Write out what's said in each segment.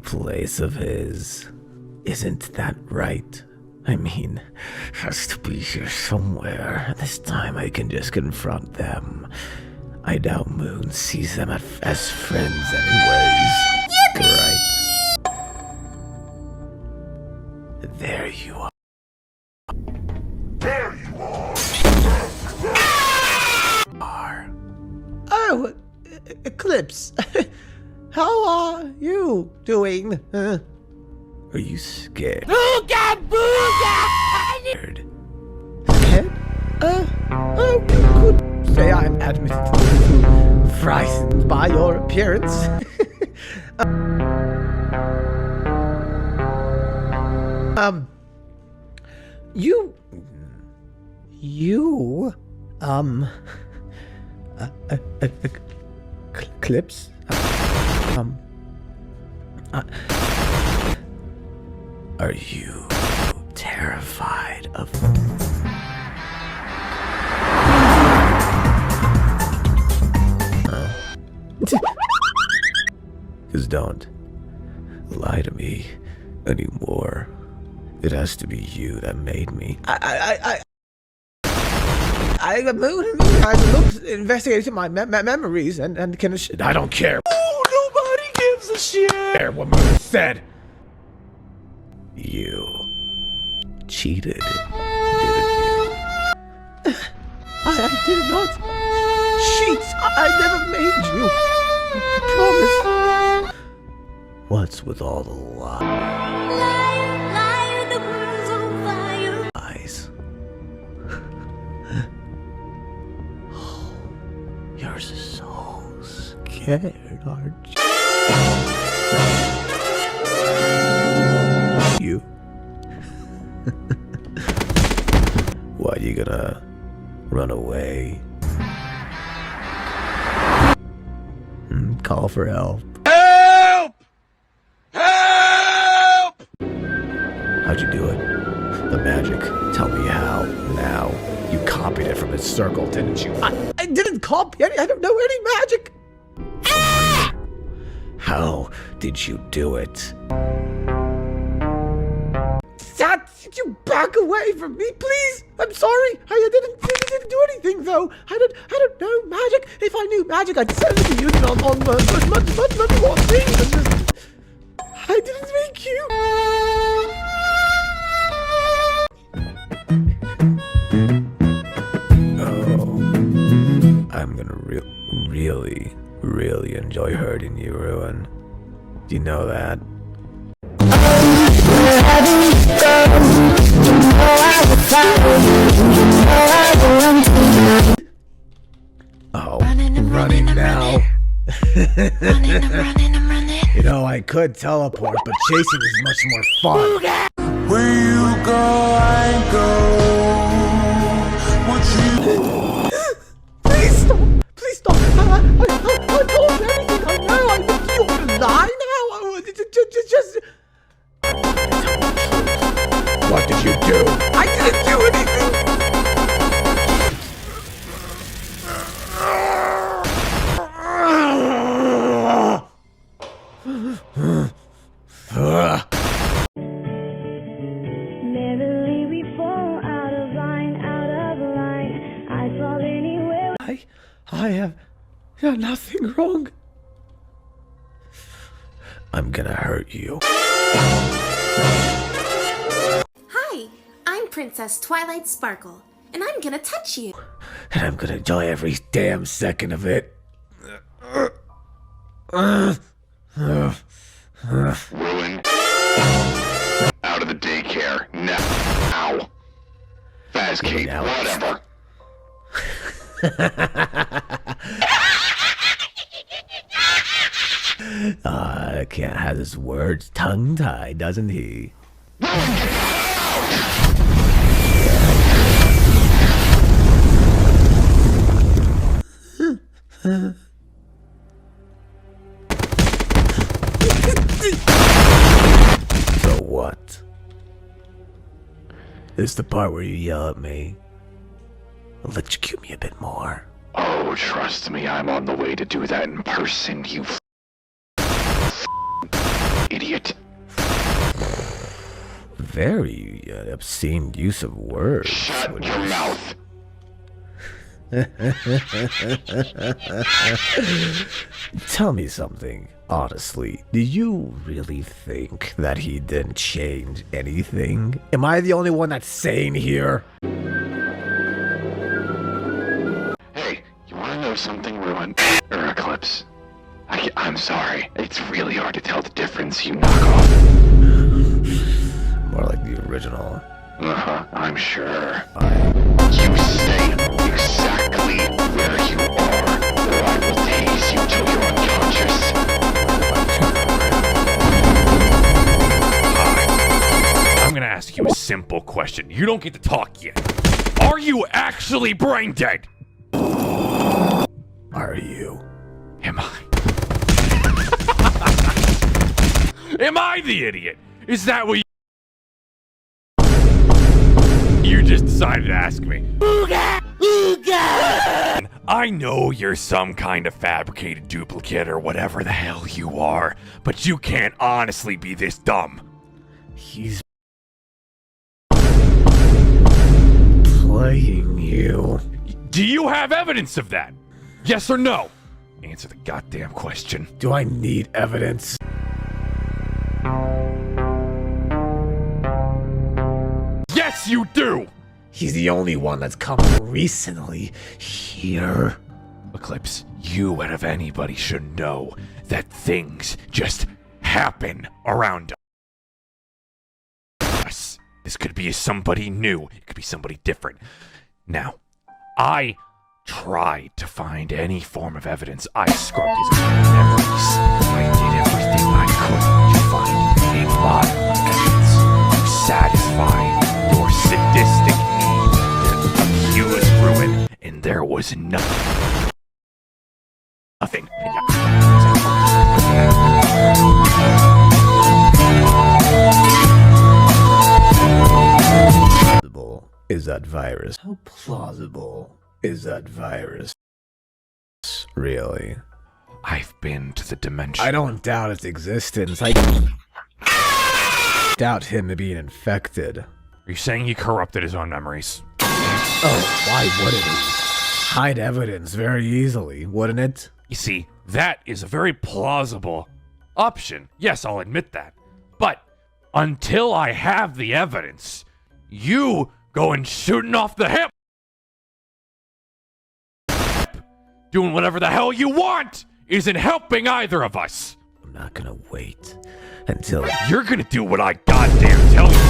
place of his. Isn't that right? I mean, has to be here somewhere. This time I can just confront them. I doubt Moon sees them as friends anyways. Right. There you are. There you are! Oh, Eclipse. How are you doing? Are you scared? Booga booga! Scared? You could say I'm admittedly frightened by your appearance. Eclipse? Are you terrified of... Because don't lie to me anymore. It has to be you that made me. Moon has looked, investigated my memories and can... I don't care. Oh, nobody gives a shit! Care what Moon said. You cheated, didn't you? I did not cheat. I never made you. I promise. What's with all the lies? The world's on fire. Oh, you're so scared, aren't you? What, you gonna run away? Call for help. Help! Help! How'd you do it? The magic. Tell me how. Now. You copied it from his circle, didn't you? I didn't copy any. I don't know any magic. How did you do it? Dad, you back away from me, please. I'm sorry. I didn't do anything though. I don't know magic. If I knew magic, I'd certainly use it on much more things than just. I didn't make you. Oh, I'm gonna really enjoy hurting you, Ruin. Do you know that? Oh, running now. I'm running. You know, I could teleport, but chasing is much more fun. Where you go, I go. What you... Please stop. Please stop. I told you everything I know. I think you want to lie now. Just. What did you do? I didn't do anything. Merrily we fall out of line. I fall anywhere. I have done nothing wrong. I'm gonna hurt you. Hi, I'm Princess Twilight Sparkle, and I'm gonna touch you. And I'm gonna enjoy every damn second of it. Ruin. Out of the daycare. Now. Faz Kate, whatever. Can't have his words tongue-tied, doesn't he? So what? This is the part where you yell at me. Electrocute me a bit more. Oh, trust me, I'm on the way to do that in person, you idiot. idiot. Very obscene use of words. Shut your mouth. Tell me something, honestly. Do you really think that he didn't change anything? Am I the only one that's sane here? Hey, you wanna know something, Ruin? Or Eclipse? I'm sorry. It's really hard to tell the difference, you knockoff. More like the original. I'm sure. You stay exactly where you are, or I will tase you till you're unconscious. I'm gonna ask you a simple question. You don't get to talk yet. Are you actually brain dead? Are you? Am I? Am I the idiot? Is that what you just decided to ask me? Ooga! Ooga! I know you're some kind of fabricated duplicate or whatever the hell you are, but you can't honestly be this dumb. He's playing you. Do you have evidence of that? Yes or no? Answer the goddamn question. Do I need evidence? Yes, you do! He's the only one that's come recently here. Eclipse, you out of anybody should know that things just happen around us. This could be somebody new. It could be somebody different. Now, I tried to find any form of evidence. I scrubbed his memories. I did everything I could to find a lot of evidence to satisfy your sadistic need to accuse Ruin, and there was nothing. Nothing. Plausible is that virus? How plausible is that virus? Really? I've been to the dimension. I don't doubt its existence. I doubt him being infected. Are you saying he corrupted his own memories? Oh, why wouldn't he? Hide evidence very easily, wouldn't it? You see, that is a very plausible option. Yes, I'll admit that. But until I have the evidence, you going shooting off the hip, doing whatever the hell you want, isn't helping either of us. I'm not gonna wait until You're gonna do what I goddamn tell you to do.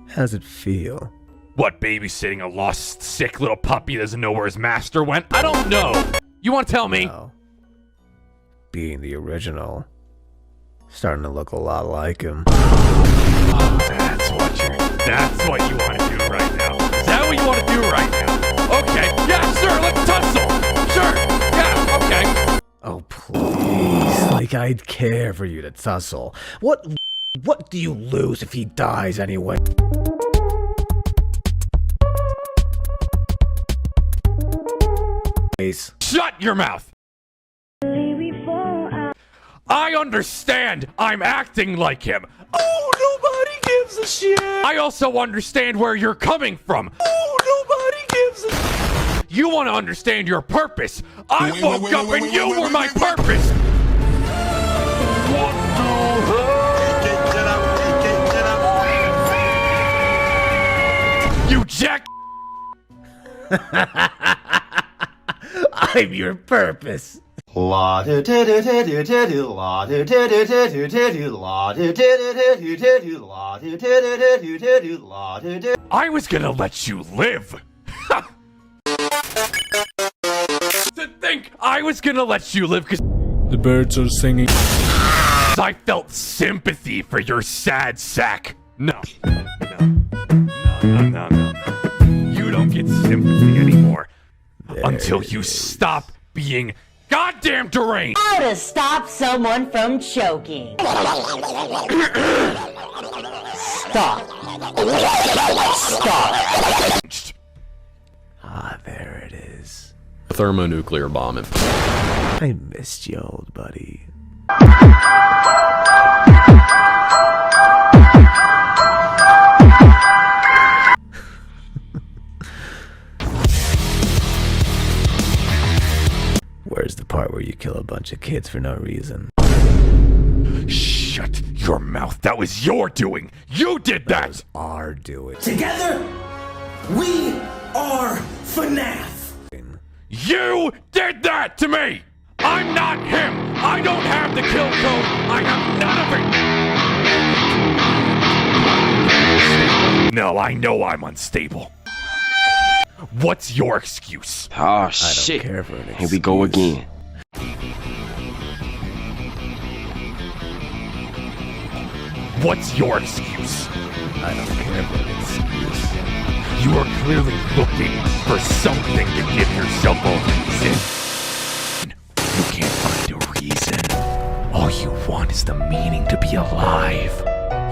How's it feel? What, babysitting a lost, sick little puppy that doesn't know where his master went? I don't know. You want to tell me? Well, being the original, starting to look a lot like him. That's what you want to do right now. Is that what you want to do right now? Okay, yeah, sure, let's tussle. Sure, yeah, okay. Oh, please. Like I'd care for you to tussle. What do you lose if he dies anyway? Shut your mouth. I understand I'm acting like him. Oh, nobody gives a shit. I also understand where you're coming from. Oh, nobody gives a shit. You want to understand your purpose. I woke up and you were my purpose. What the hell? You jack. I'm your purpose. I was gonna let you live. To think I was gonna let you live because The birds are singing. I felt sympathy for your sad sack. No. You don't get sympathy anymore until you stop being goddamn deranged. How to stop someone from choking. Stop. Stop. Ah, there it is. thermonuclear bomb him. I missed you, old buddy. Where's the part where you kill a bunch of kids for no reason? Shut your mouth. That was your doing. You did that. Our doing. Together, we are FNAF. You did that to me. I'm not him. I don't have the kill code. I have none of it. No, I know I'm unstable. What's your excuse? Oh shit. Care for an excuse. Here we go again. What's your excuse? I don't care for an excuse. You are clearly looking for something to give yourself a reason. You can't find a reason. All you want is the meaning to be alive.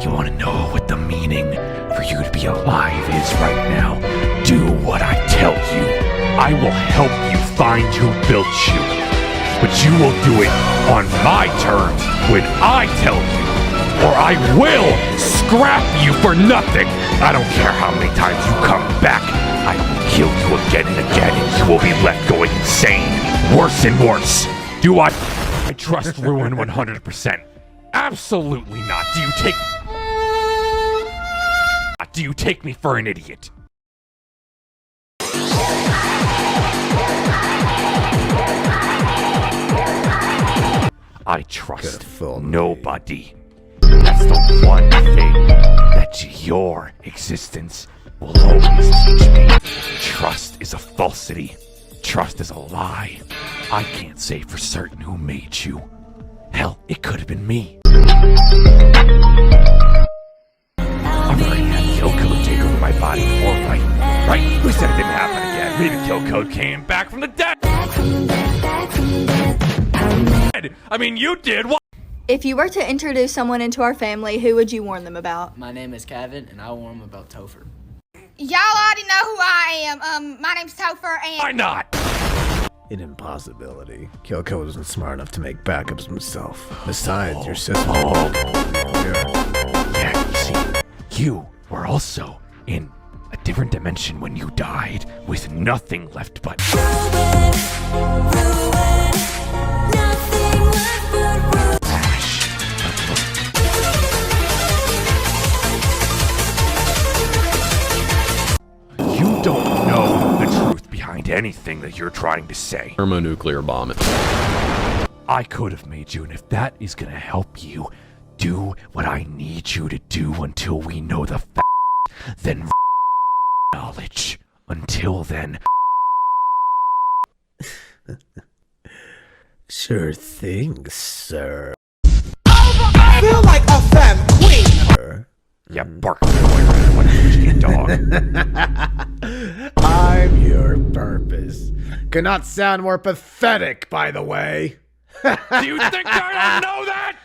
You want to know what the meaning for you to be alive is right now? Do what I tell you. I will help you find who built you. But you will do it on my terms when I tell you. Or I will scrap you for nothing. I don't care how many times you come back. I will kill you again and again, and you will be left going insane. Worse and worse. Do I trust Ruin 100%? Absolutely not. Do you take me for an idiot? I trust nobody. That's the one thing that your existence will always teach me. Trust is a falsity. Trust is a lie. I can't say for certain who made you. Hell, it could have been me. I've already had kill code take over my body before, right? Right? Who said it didn't happen again? Maybe kill code came back from the dead. I mean, you did. What? If you were to introduce someone into our family, who would you warn them about? My name is Kevin, and I'll warn them about Topher. Y'all already know who I am. My name's Topher, and... Why not? An impossibility. Kyoko wasn't smart enough to make backups himself. Besides, your sister... Yeah, you see, you were also in a different dimension when you died, with nothing left but... You don't know the truth behind anything that you're trying to say. Thermonuclear bomb him. I could have made you, and if that is gonna help you do what I need you to do until we know the then knowledge. Until then... Sure thing, sir. I feel like a femme queen. Yeah, bark why don't you get dog? I'm your purpose. Cannot sound more pathetic, by the way. Do you think I don't know that?